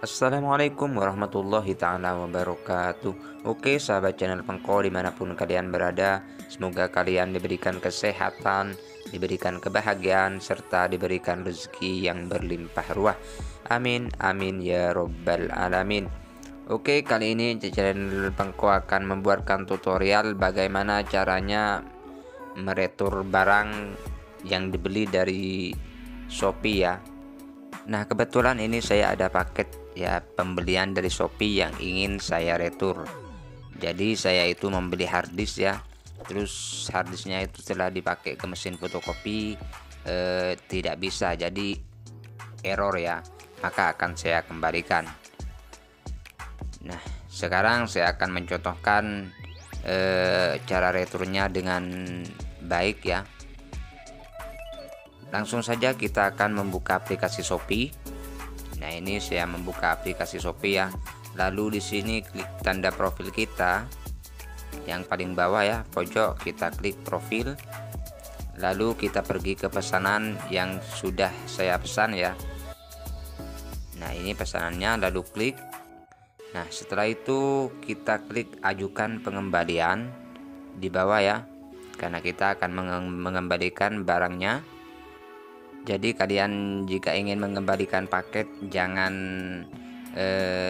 Assalamualaikum warahmatullahi ta'ala wabarakatuh. Oke sahabat channel Pengko dimanapun kalian berada, semoga kalian diberikan kesehatan, diberikan kebahagiaan, serta diberikan rezeki yang berlimpah ruah. Amin amin ya robbal alamin. Oke, kali ini channel Pengko akan membuatkan tutorial bagaimana caranya meretur barang yang dibeli dari Shopee ya. Nah, kebetulan ini saya ada paket ya pembelian dari Shopee yang ingin saya retur. Jadi saya itu membeli harddisk ya. Terus harddisknya itu setelah dipakai ke mesin fotokopi tidak bisa, jadi error ya. Maka akan saya kembalikan. Nah, sekarang saya akan mencontohkan cara returnya dengan baik ya. Langsung saja kita akan membuka aplikasi Shopee. Nah, ini saya membuka aplikasi Shopee ya. Lalu di sini klik tanda profil kita yang paling bawah ya, pojok, kita klik profil. Lalu kita pergi ke pesanan yang sudah saya pesan ya. Nah, ini pesanannya, lalu klik. Nah, setelah itu kita klik ajukan pengembalian di bawah ya. Karena kita akan mengembalikan barangnya. Jadi kalian jika ingin mengembalikan paket jangan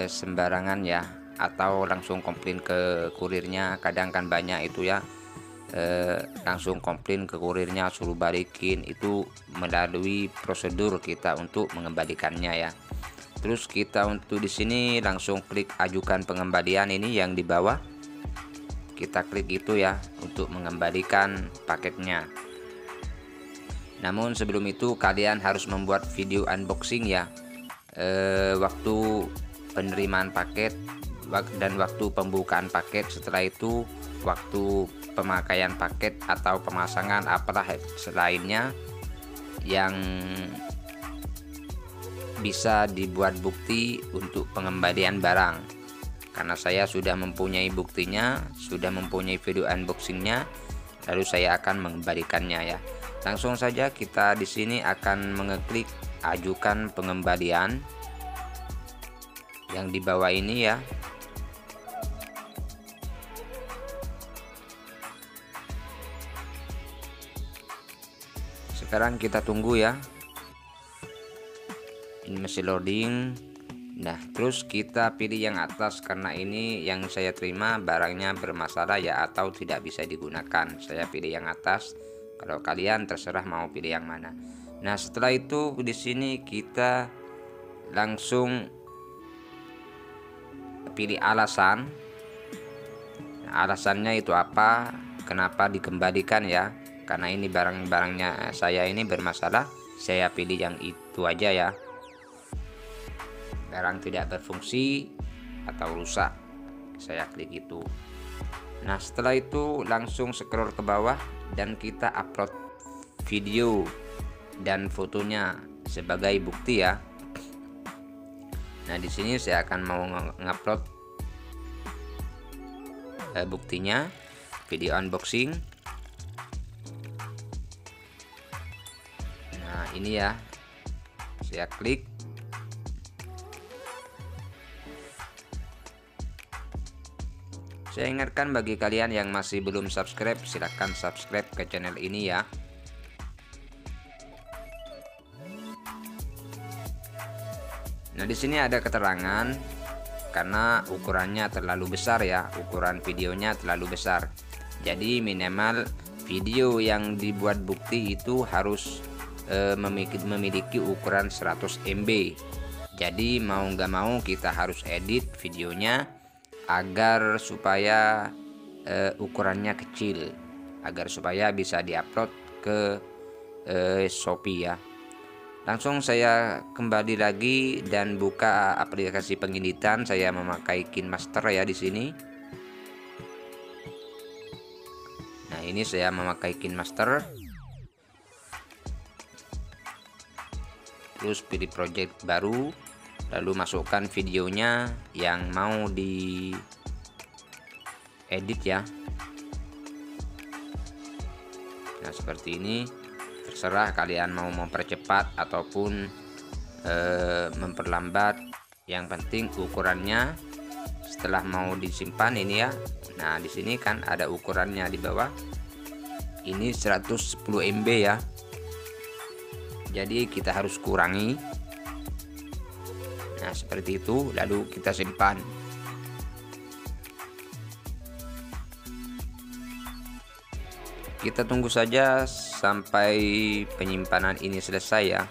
sembarangan ya, atau langsung komplain ke kurirnya. Kadang kan banyak itu ya, langsung komplain ke kurirnya suruh balikin. Itu melalui prosedur kita untuk mengembalikannya ya. Terus kita untuk di sini langsung klik ajukan pengembalian, ini yang di bawah. Kita klik itu ya untuk mengembalikan paketnya. Namun sebelum itu kalian harus membuat video unboxing ya, waktu penerimaan paket dan waktu pembukaan paket. Setelah itu waktu pemakaian paket atau pemasangan apalah selainnya yang bisa dibuat bukti untuk pengembalian barang. Karena saya sudah mempunyai buktinya, sudah mempunyai video unboxingnya, lalu saya akan mengembalikannya ya. Langsung saja kita di sini akan mengeklik ajukan pengembalian yang di bawah ini ya. Sekarang kita tunggu ya. Ini masih loading. Nah, terus kita pilih yang atas karena ini yang saya terima barangnya bermasalah ya, atau tidak bisa digunakan. Saya pilih yang atas. Kalau kalian terserah mau pilih yang mana. Nah, setelah itu di sini kita langsung pilih alasan. Nah, alasannya itu apa? Kenapa dikembalikan ya? Karena ini barang-barangnya saya ini bermasalah. Saya pilih yang itu aja ya. Barang tidak berfungsi atau rusak, saya klik itu. Nah, setelah itu langsung scroll ke bawah dan kita upload video dan fotonya sebagai bukti ya. Nah, di sini saya akan mau ngupload buktinya, video unboxing. Nah, ini ya. Saya klik. Saya ingatkan bagi kalian yang masih belum subscribe, silahkan subscribe ke channel ini ya. Nah, di sini ada keterangan karena ukurannya terlalu besar ya, ukuran videonya terlalu besar. Jadi minimal video yang dibuat bukti itu harus memiliki ukuran 100 MB. Jadi mau nggak mau kita harus edit videonya agar supaya ukurannya kecil, agar supaya bisa diupload ke Shopee ya. Langsung saya kembali lagi dan buka aplikasi pengeditan. Saya memakai KineMaster ya di sini. Nah, ini saya memakai KineMaster. Terus pilih project baru. Lalu masukkan videonya yang mau di edit ya. Nah, seperti ini. Terserah kalian mau mempercepat ataupun memperlambat Yang penting ukurannya setelah mau disimpan ini ya. Nah, di sini kan ada ukurannya di bawah. Ini 110 MB ya. Jadi kita harus kurangi. Nah, seperti itu, lalu kita simpan. Kita tunggu saja sampai penyimpanan ini selesai ya.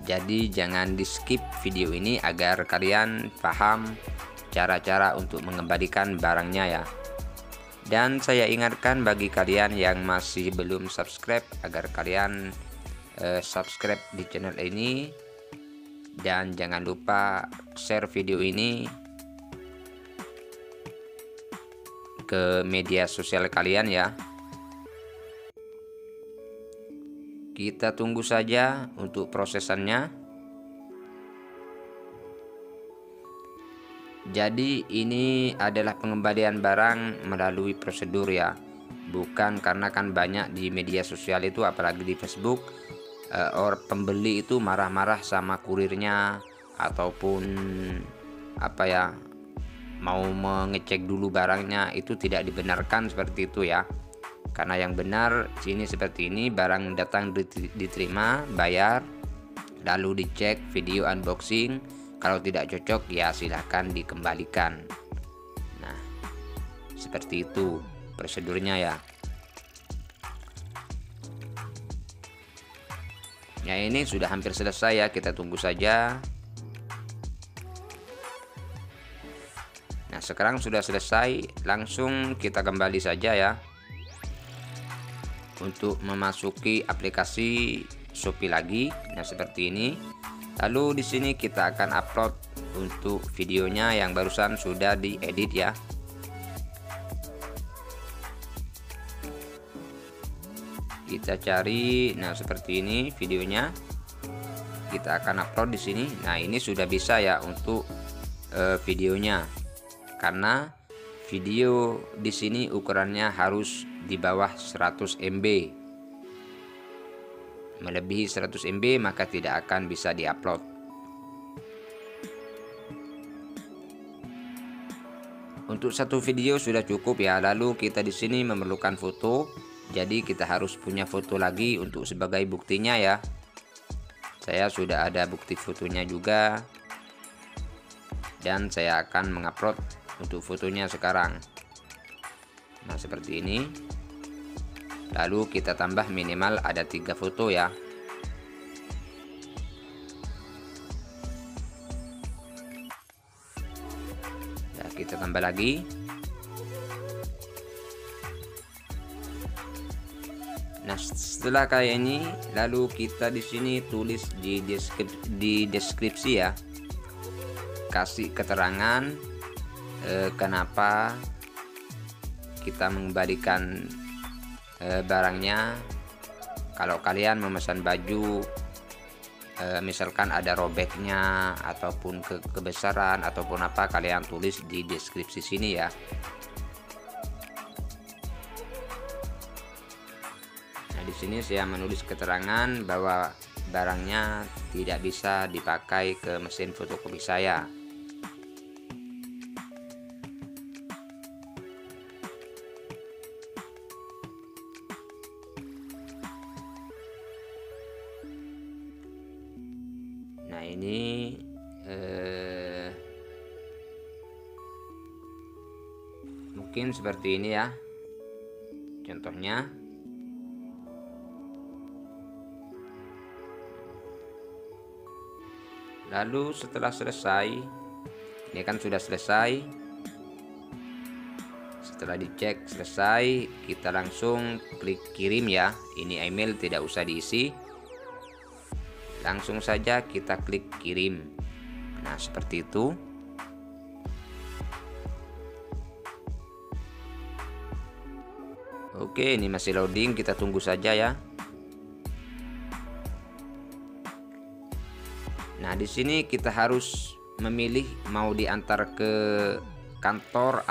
Jadi jangan di skip video ini agar kalian paham cara-cara untuk mengembalikan barangnya ya. Dan saya ingatkan bagi kalian yang masih belum subscribe agar kalian subscribe di channel ini. Dan jangan lupa share video ini ke media sosial kalian ya. Kita tunggu saja untuk prosesannya. Jadi ini adalah pengembalian barang melalui prosedur ya. Bukan karena kan banyak di media sosial itu, apalagi di Facebook, orang pembeli itu marah-marah sama kurirnya ataupun apa ya, mau mengecek dulu barangnya. Itu tidak dibenarkan seperti itu ya. Karena yang benar sini seperti ini, barang datang diterima, bayar, lalu dicek video unboxing. Kalau tidak cocok ya silahkan dikembalikan. Nah, seperti itu prosedurnya ya. Ya, ini sudah hampir selesai ya, kita tunggu saja. Nah, sekarang sudah selesai, langsung kita kembali saja ya untuk memasuki aplikasi Shopee lagi. Nah, seperti ini. Lalu di sini kita akan upload untuk videonya yang barusan sudah diedit ya. Kita cari, nah seperti ini videonya. Kita akan upload di sini. Nah, ini sudah bisa ya untuk videonya. Karena video di sini ukurannya harus di bawah 100 MB. Melebihi 100 MB maka tidak akan bisa diupload. Untuk satu video sudah cukup ya. Lalu kita di sini memerlukan foto. Jadi kita harus punya foto lagi untuk sebagai buktinya ya. Saya sudah ada bukti fotonya juga. Dan saya akan mengupload untuk fotonya sekarang. Nah, seperti ini. Lalu kita tambah minimal ada 3 foto ya. Nah, kita tambah lagi. Nah, setelah kayak ini, lalu kita di sini tulis di deskripsi ya. Kasih keterangan kenapa kita mengembalikan barangnya. Kalau kalian memesan baju, misalkan ada robeknya ataupun kebesaran ataupun apa, kalian tulis di deskripsi sini ya. Nah, di sini saya menulis keterangan bahwa barangnya tidak bisa dipakai ke mesin fotokopi saya. Nah, ini mungkin seperti ini ya contohnya. Lalu setelah selesai, ini kan sudah selesai. Setelah dicek selesai, kita langsung klik kirim ya. Ini email tidak usah diisi. Langsung saja kita klik kirim. Nah, seperti itu. Oke, ini masih loading, kita tunggu saja ya. Nah, di sini kita harus memilih mau diantar ke kantor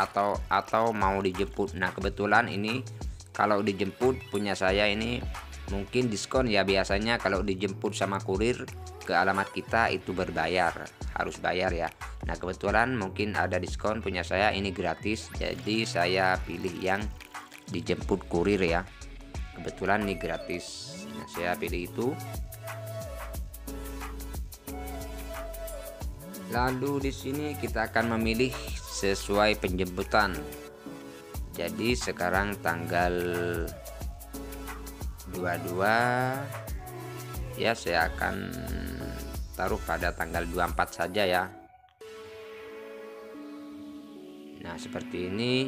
atau mau dijemput. Nah, kebetulan ini kalau dijemput punya saya ini mungkin diskon ya. Biasanya kalau dijemput sama kurir ke alamat kita itu berbayar, harus bayar ya. Nah kebetulan mungkin ada diskon punya saya ini gratis, jadi saya pilih yang dijemput kurir ya. Kebetulan ini gratis, nah saya pilih itu. Lalu di sini kita akan memilih sesuai penjemputan. Jadi sekarang tanggal 22 ya, saya akan taruh pada tanggal 24 saja ya. Nah seperti ini,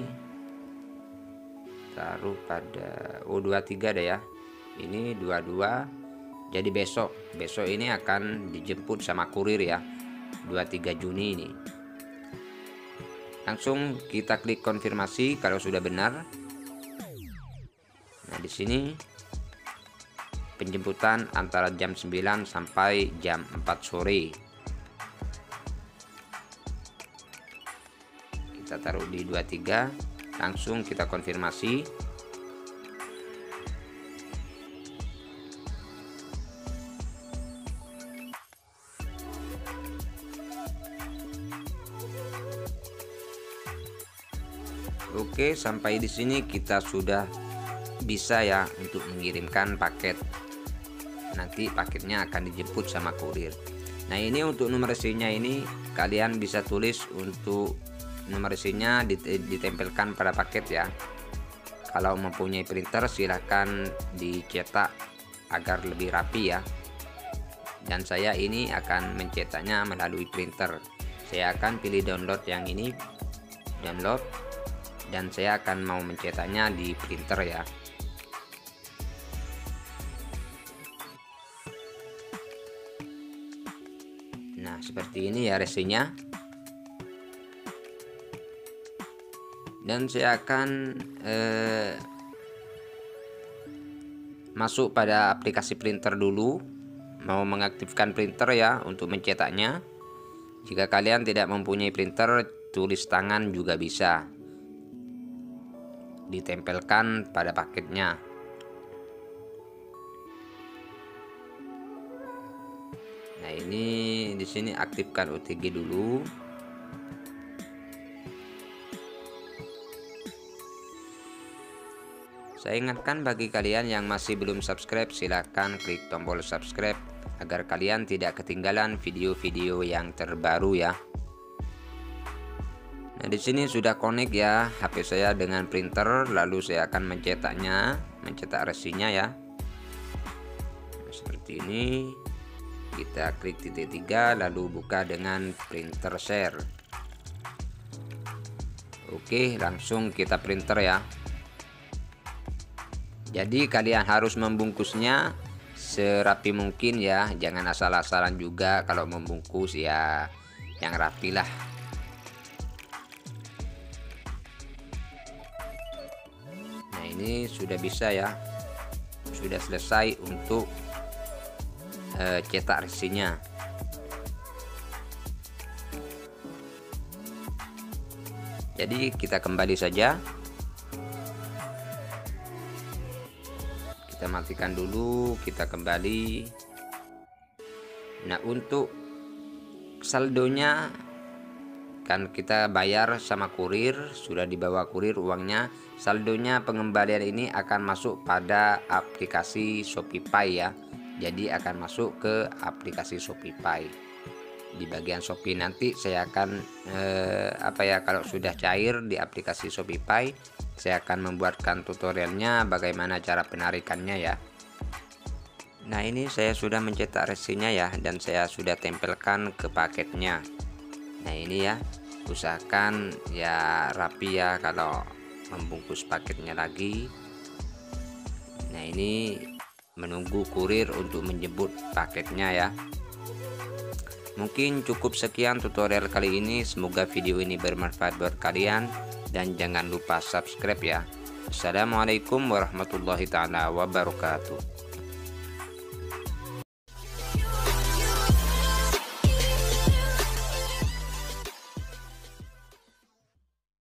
taruh pada 23 deh ya, ini 22. Jadi besok ini akan dijemput sama kurir ya, 23 Juni ini. Langsung kita klik konfirmasi kalau sudah benar. Nah di sini penjemputan antara jam 9 sampai jam 4 sore. Kita taruh di 23, langsung kita konfirmasi. Oke, sampai di sini kita sudah bisa ya untuk mengirimkan paket. Nanti paketnya akan dijemput sama kurir. Nah ini untuk nomor resinya, ini kalian bisa tulis untuk nomor resinya ditempelkan pada paket ya. Kalau mempunyai printer silahkan dicetak agar lebih rapi ya. Dan saya ini akan mencetaknya melalui printer. Saya akan pilih download yang ini, download, dan saya akan mau mencetaknya di printer ya. Nah seperti ini ya resinya. Dan saya akan masuk pada aplikasi printer dulu, mau mengaktifkan printer ya untuk mencetaknya. Jika kalian tidak mempunyai printer, tulis tangan juga bisa, ditempelkan pada paketnya. Nah ini di sini aktifkan OTG dulu. Saya ingatkan bagi kalian yang masih belum subscribe, silahkan klik tombol subscribe agar kalian tidak ketinggalan video-video yang terbaru ya. Nah di sini sudah connect ya HP saya dengan printer, lalu saya akan mencetaknya, mencetak resinya ya. Nah, seperti ini. Kita klik titik 3 lalu buka dengan printer share. Oke, langsung kita printer ya. Jadi kalian harus membungkusnya serapi mungkin ya, jangan asal-asalan juga. Kalau membungkus ya yang rapi lah. Nah ini sudah bisa ya, sudah selesai untuk cetak resinya. Jadi kita kembali saja, kita matikan dulu, kita kembali. Nah untuk saldonya kan kita bayar sama kurir, sudah dibawa kurir uangnya. Saldonya pengembalian ini akan masuk pada aplikasi Shopee ya. Jadi akan masuk ke aplikasi Shopee. Di bagian Shopee nanti saya akan kalau sudah cair di aplikasi Shopee, saya akan membuatkan tutorialnya bagaimana cara penarikannya ya. Nah ini saya sudah mencetak resinya ya, dan saya sudah tempelkan ke paketnya. Nah ini ya, usahakan ya rapi ya kalau membungkus paketnya lagi. Nah ini menunggu kurir untuk menjemput paketnya ya. Mungkin cukup sekian tutorial kali ini, semoga video ini bermanfaat buat kalian, dan jangan lupa subscribe ya. Assalamualaikum warahmatullahi taala wabarakatuh.